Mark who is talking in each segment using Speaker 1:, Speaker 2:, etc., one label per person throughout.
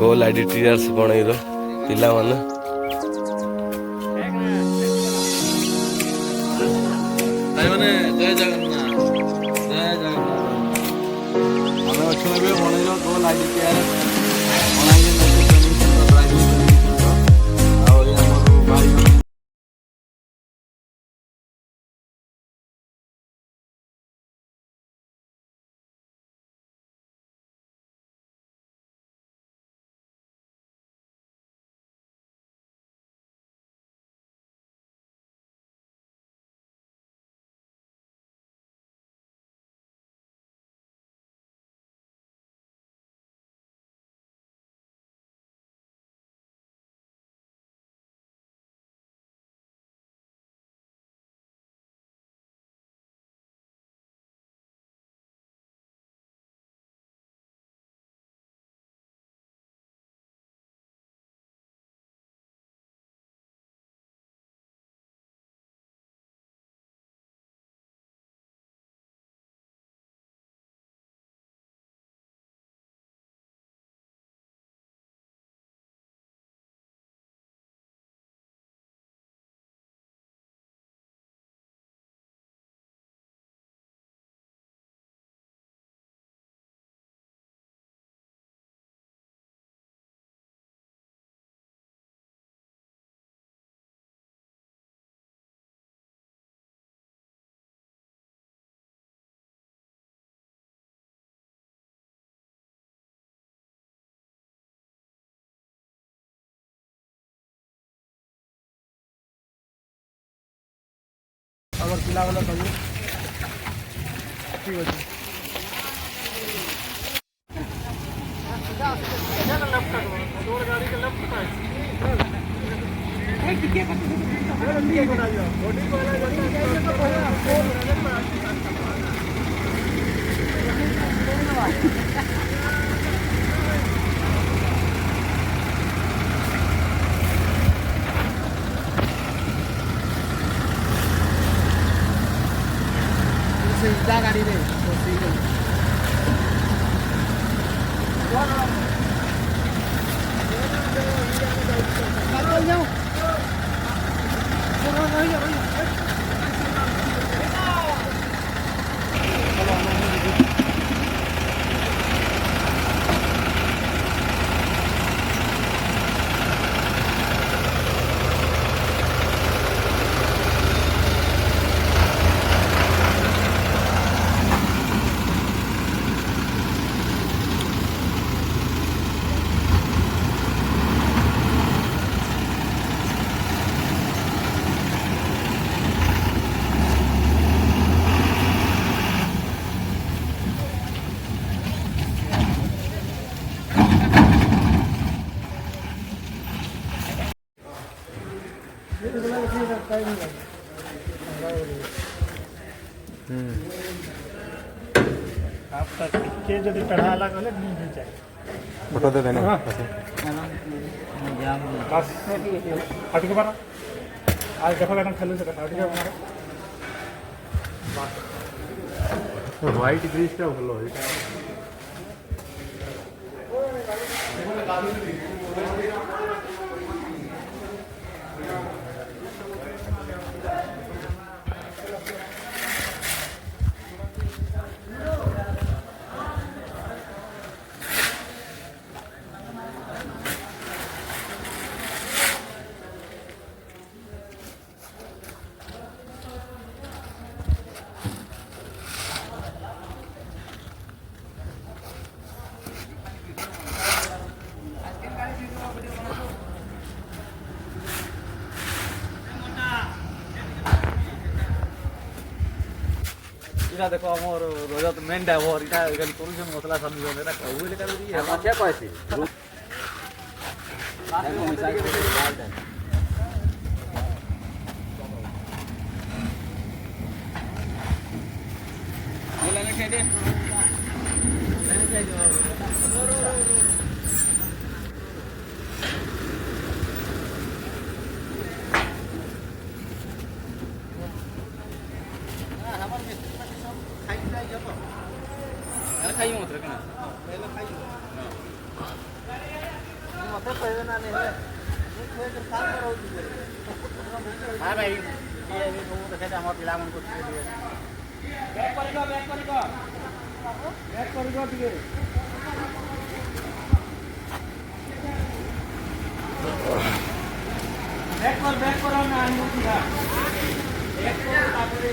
Speaker 1: Coal ଆଡିଟିରିଆର୍ସ ବଣେଇର ପିଲାମାନେ
Speaker 2: ଭାଇମାନେ ଜୟ ଜଗନ୍ନାଥ ଜୟ ଜଗନ୍ନାଥ। ଆମେ ଅଛୁ ଏବେ ବଣେଇର କୋଲ ଆଡିଟିରିଆର୍ସ ଆଉ ଏ ଆମର ଭାଇ ଆମର ପିଲାମାନେ ସବୁ ଠିକ୍ ଅଛି। सीधा गाड़ी रे तो सीधा जाओ जो चढ़ा अलग अलग नहीं जाए
Speaker 1: फोटो दे देना
Speaker 2: बस हट के बारा आज देखो मैडम खेलने से हट के बारा
Speaker 1: व्हाइट ब्रिज टा भलो है
Speaker 2: इरा देखो हमर रजत मेन ड्राइवर इटा गली करूछन मसला समझ ना कहू ले कर दी हम क्या कहसी बोला ने दे खाइयो मत रखना पहले खाइयो ମୋତେ କହିବେ ନା ନେଲେ ହଁ ଭାଇ ସବୁ ଦେଖେଇଲେ ଆମ ପିଲାମାନଙ୍କୁ ଟିକେ ବ୍ୟାକ୍ କରିବ ଟିକେ ବ୍ୟାକ୍ କର ନା ଆଣିବ ପିଲା ବ୍ୟାକ୍ କର ତାପରେ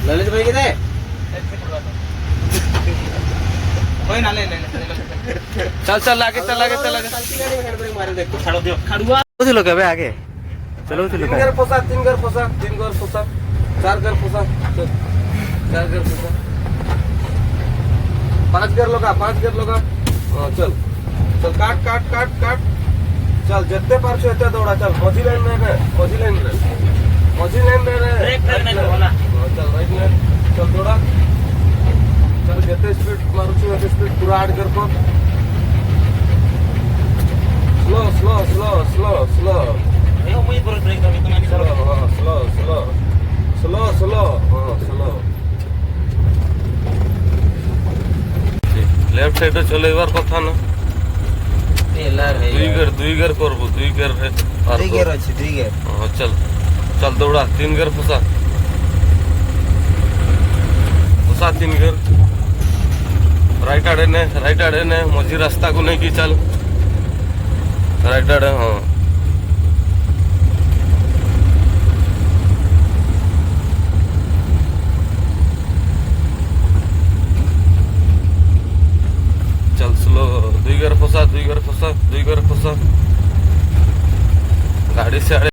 Speaker 3: ललित भाई किधर
Speaker 1: चल चल आगे चल आगे चल आगे चलो कबे आगे चलो चलो
Speaker 3: तीन घर फंसा तीन घर फंसा तीन घर फंसा चार घर फंसा चार घर फंसा पांच घर लगा चल चल काट काट काट काट चल जितने पार्श्व होते दौड़ा चल मझी लाइन में रे मझी लाइन रे चल राइट लाइन चल दौड़ा चल जितने स्पीड मारुछु उतने स्पीड पूरा ऐड कर को slow slow slow slow slow slow slow slow
Speaker 1: left side चलेबार कथा ना दुई गेर करबो दुई गेर रे
Speaker 3: दुई गेर अछि दुई गेर
Speaker 1: हां चल चल दौड़ा तीन गेर फसा तीन गेर राइट आड़े ने मझी रास्ता को नहीं की चल राइट आड़े हाँ चल स्लो दुई गेर फसा गाड़ी से आड़े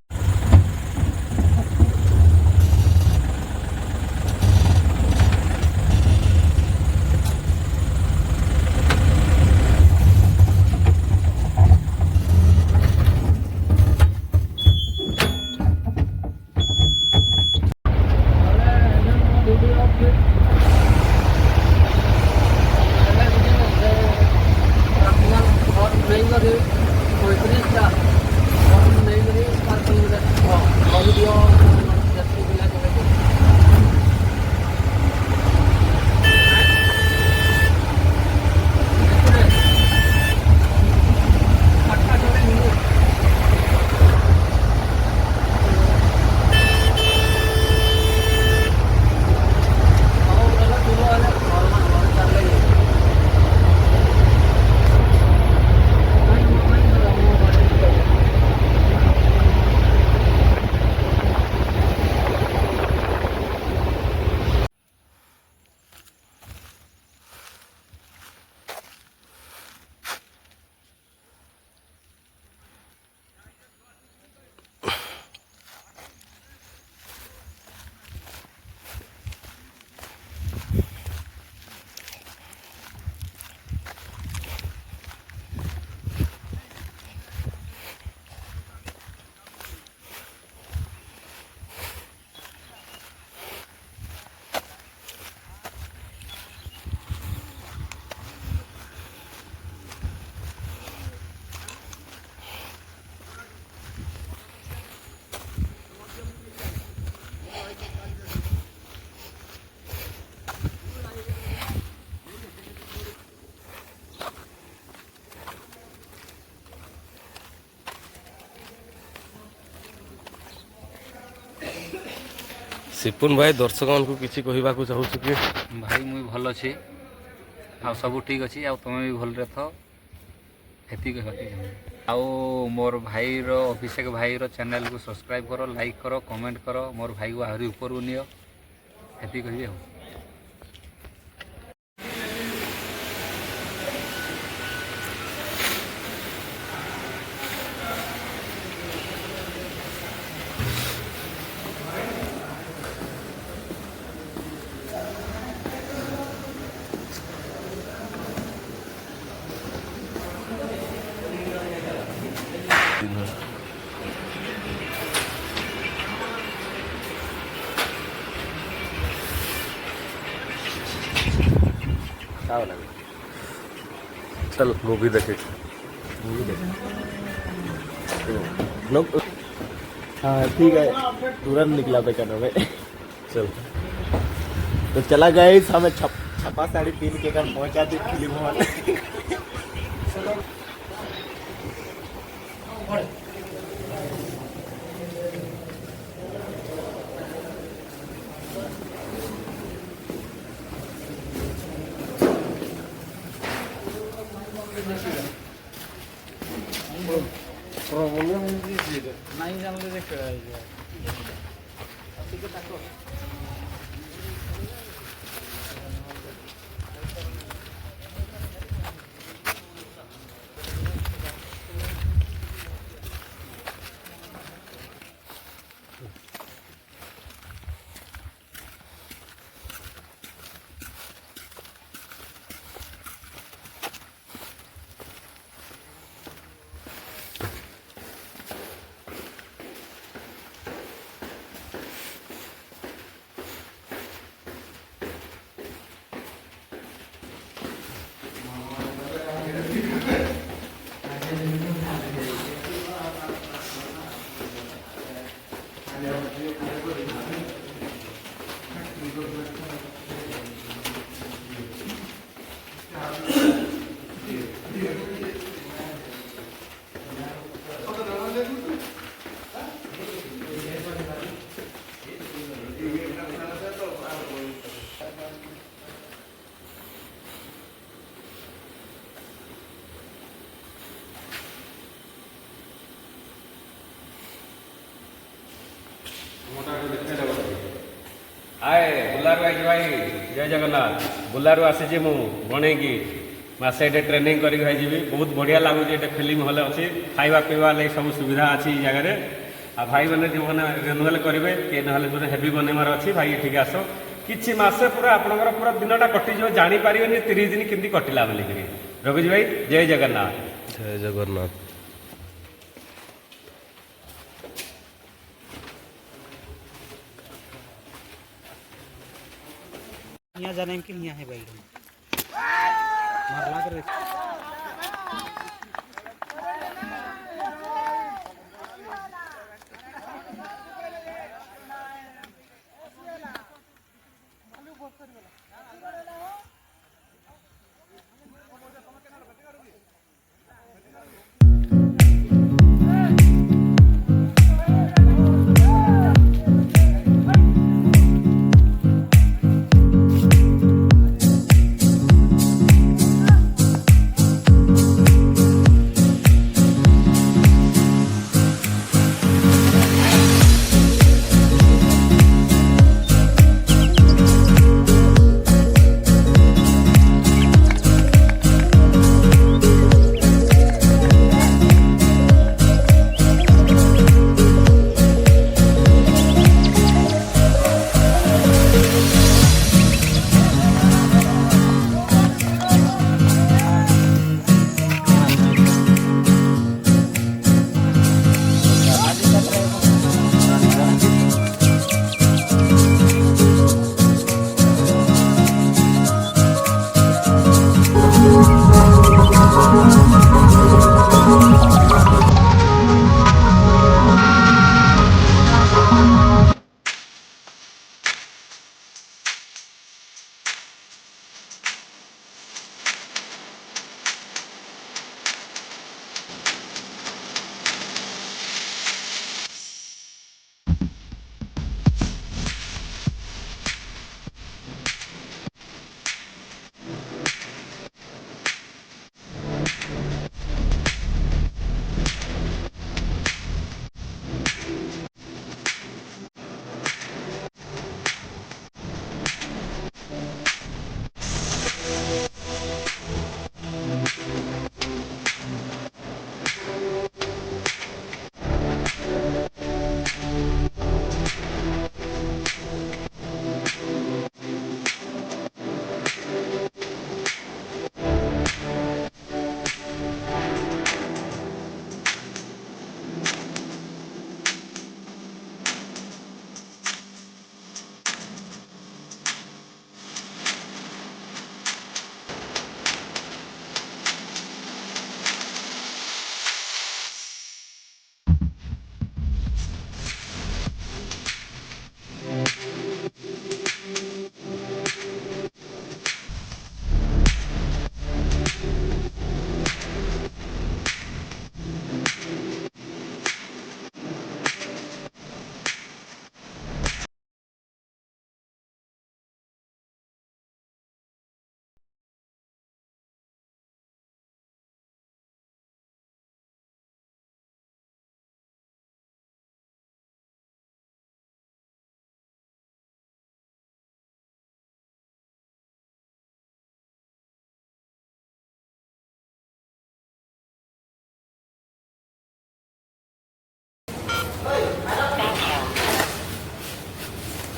Speaker 1: सिपुन भाई दर्शक मानक किसी कहवाक चाहूँ कि
Speaker 4: भाई मुई भल अच्छी आ सब ठीक अच्छी आ तुम भी भलरे थ हेती कहवाक आउ मोर भाई रो अभिषेक भाई रो चैनल को सब्सक्राइब करो, लाइक करो, कमेंट करो, मोर भाई को आहरी ऊपर को नियो हेती कहबी आ।
Speaker 1: चल मूवी देखे
Speaker 2: हाँ ठीक है, तुरंत निकला बेचारा में।
Speaker 1: चल
Speaker 2: तो चला गए, हमें छपा 3:30 के घर पहुंचा दी फिल्म हॉल। नहीं जानले देख
Speaker 5: आए बुलारू आई भाई जय जगन्नाथ बुलारू आसी मु बनेगी मासे एटे ट्रेनिंग करी जी बहुत बढ़िया लगुच ये फिल्म हॉल अच्छी खाଇବା पीवा लगे सब सुविधा अच्छी जगह आ भाई मैंने जो मैंने रिन्यूअल करेंगे किए ना जो हेवी बनवार अच्छी भाई ये आस कि मसे पूरा आपंकर पूरा दिनटा कटिज जापर 30 दिन केमती कटिला बोलिकी रघुजी भाई जय जगन्नाथ।
Speaker 1: जय जगन्नाथ।
Speaker 6: यहाँ जाने के यहाँ है भाई मारला कर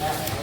Speaker 3: हाँ